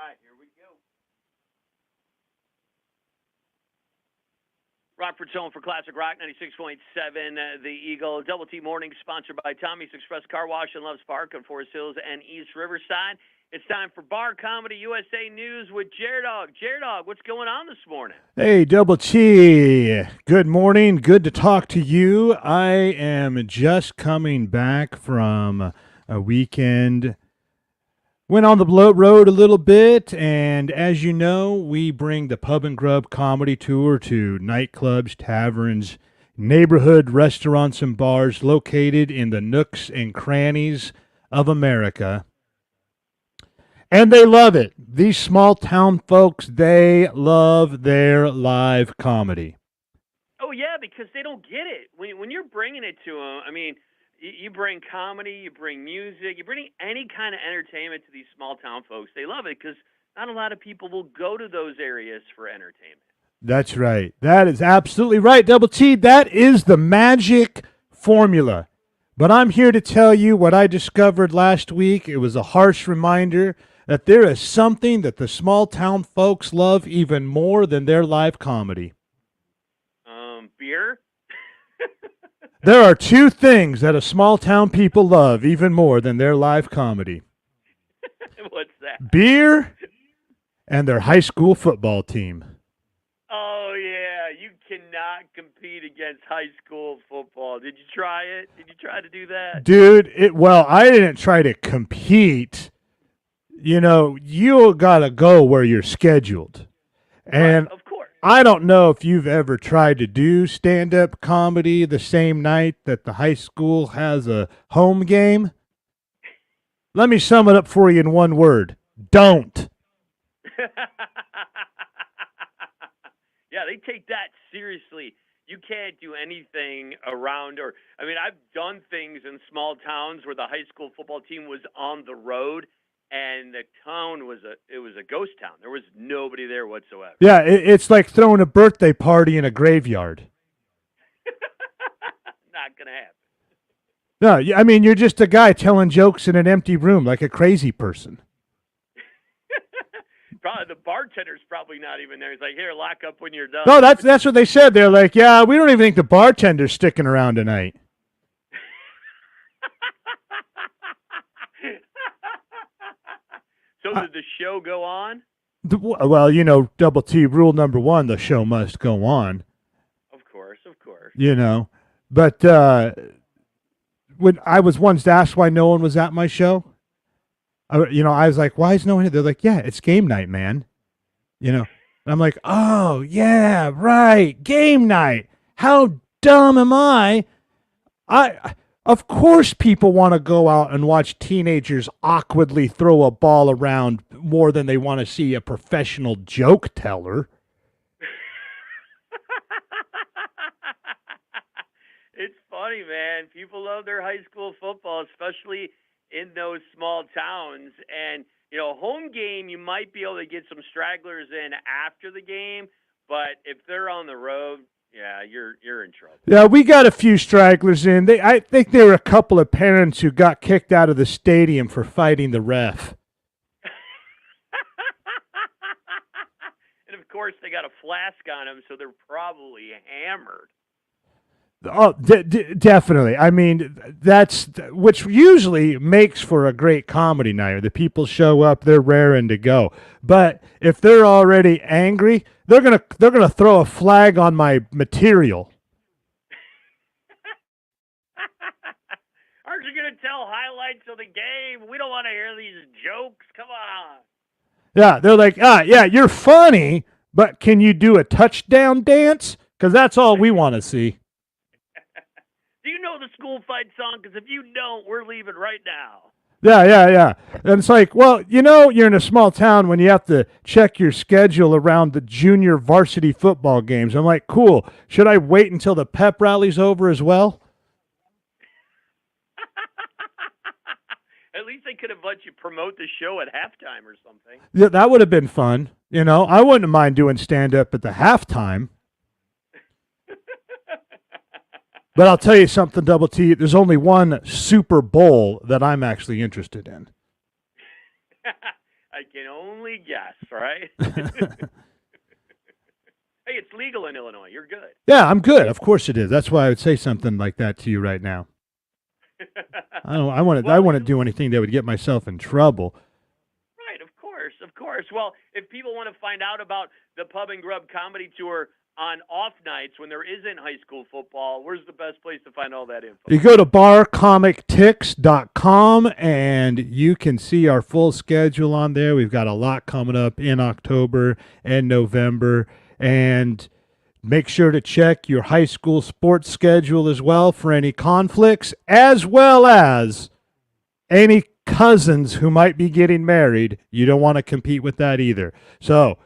right, here we go. Rockford's home for Classic Rock 96.7. The Eagle Double T Morning, sponsored by Tommy's Express Car Wash in Loves Park on Forest Hills and East Riverside. It's time for Bar Comedy USA News with Jaredog. Jaredog, what's going on this morning? Hey, Double T. Good morning. Good to talk to you. I am just coming back from a weekend. Went on the road a little bit, and as you know, we bring the Pub and Grub Comedy Tour to nightclubs, taverns, neighborhood restaurants, and bars located in the nooks and crannies of America. And they love it. These small town folks, they love their live comedy. Oh, yeah, because they don't get it. When you're bringing it to them, I mean, you bring comedy, you bring music, you bring any kind of entertainment to these small town folks. They love it because not a lot of people will go to those areas for entertainment. That's right. That is absolutely right, Double T. That is the magic formula. But I'm here to tell you what I discovered last week. It was a harsh reminder that there is something that the small town folks love even more than their live comedy. Beer? There are two things that a small town people love even more than their live comedy. What's that? Beer and their high school football team. Oh, yeah. You cannot compete against high school football. Did you try it? Did you try to do that? Dude, I didn't try to compete. You know, you got to go where you're scheduled. And right, of course. I don't know if you've ever tried to do stand-up comedy the same night that the high school has a home game. Let me sum it up for you in one word. Don't. Yeah, they take that seriously. You can't do anything around I've done things in small towns where the high school football team was on the road and the town was a ghost town. There was nobody there whatsoever. Yeah, it's like throwing a birthday party in a graveyard. Not going to happen. No, I mean, you're just a guy telling jokes in an empty room like a crazy person. Probably the bartender's probably not even there. He's like, here, lock up when you're done. No, that's what they said. They're like, yeah, we don't even think the bartender's sticking around tonight. So did the show go on? Well, you know, Double T, rule number one, the show must go on. Of course. You know, but when I was once asked why no one was at my show, I was like, why is no one here? They're like, yeah, it's game night, man. You know, and I'm like, oh, yeah, right, game night. How dumb am I? Of course people want to go out and watch teenagers awkwardly throw a ball around more than they want to see a professional joke teller. It's funny, man. People love their high school football, especially in those small towns. And, you know, home game, you might be able to get some stragglers in after the game, but if they're on the road, yeah, you're in trouble. Yeah, we got a few stragglers in. I think there were a couple of parents who got kicked out of the stadium for fighting the ref. And, of course, they got a flask on them, so they're probably hammered. Oh, definitely. I mean, that's which usually makes for a great comedy night. The people show up, they're raring to go. But if they're already angry, they're gonna throw a flag on my material. Aren't you gonna tell highlights of the game? We don't want to hear these jokes. Come on. Yeah, they're like, yeah, you're funny, but can you do a touchdown dance? Because that's all we want to see. Do you know the school fight song? Because if you don't, we're leaving right now. Yeah. And it's like, well, you know, you're in a small town when you have to check your schedule around the junior varsity football games. I'm like, cool. Should I wait until the pep rally's over as well? At least they could have let you promote the show at halftime or something. Yeah, that would have been fun. You know, I wouldn't mind doing stand-up at the halftime. But I'll tell you something, Double T. There's only one Super Bowl that I'm actually interested in. I can only guess, right? Hey, it's legal in Illinois. You're good. Yeah, I'm good. Of course it is. That's why I would say something like that to you right now. I don't. I want to. I Well, wouldn't do anything that would get myself in trouble. right, of course, of course. Well, if people want to find out about the Pub and Grub Comedy Tour on off nights when there isn't high school football, where's the best place to find all that info? You go to barcomictix.com and you can see our full schedule on there. We've got a lot coming up in October and November. And make sure to check your high school sports schedule as well for any conflicts, as well as any cousins who might be getting married. You don't want to compete with that either. So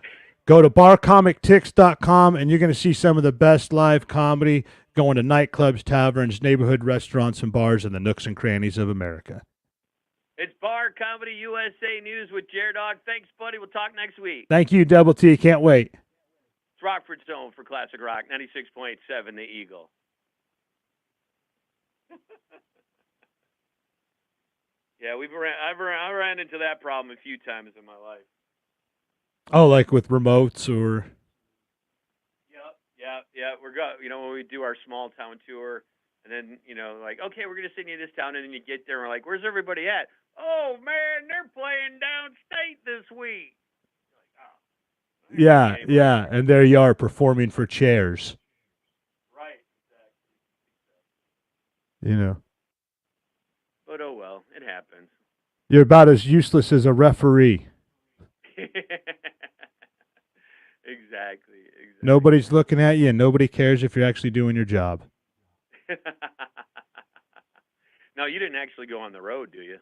go to barcomictix.com and you're going to see some of the best live comedy going to nightclubs, taverns, neighborhood restaurants, and bars in the nooks and crannies of America. It's Bar Comedy USA News with Jared Dog. Thanks, buddy. We'll talk next week. Thank you, Double T. Can't wait. It's Rockford's Zone for Classic Rock, 96.7 The Eagle. Yeah, I've ran into that problem a few times in my life. Oh, like with remotes or... Yeah. When we do our small town tour, and then, like, okay, we're going to send you to this town, and then you get there, and we're like, where's everybody at? Oh, man, they're playing downstate this week. Yeah, and there you are performing for chairs. Right, exactly. But oh well, it happens. You're about as useless as a referee. Exactly. Nobody's looking at you, and nobody cares if you're actually doing your job. No, you didn't actually go on the road, do you?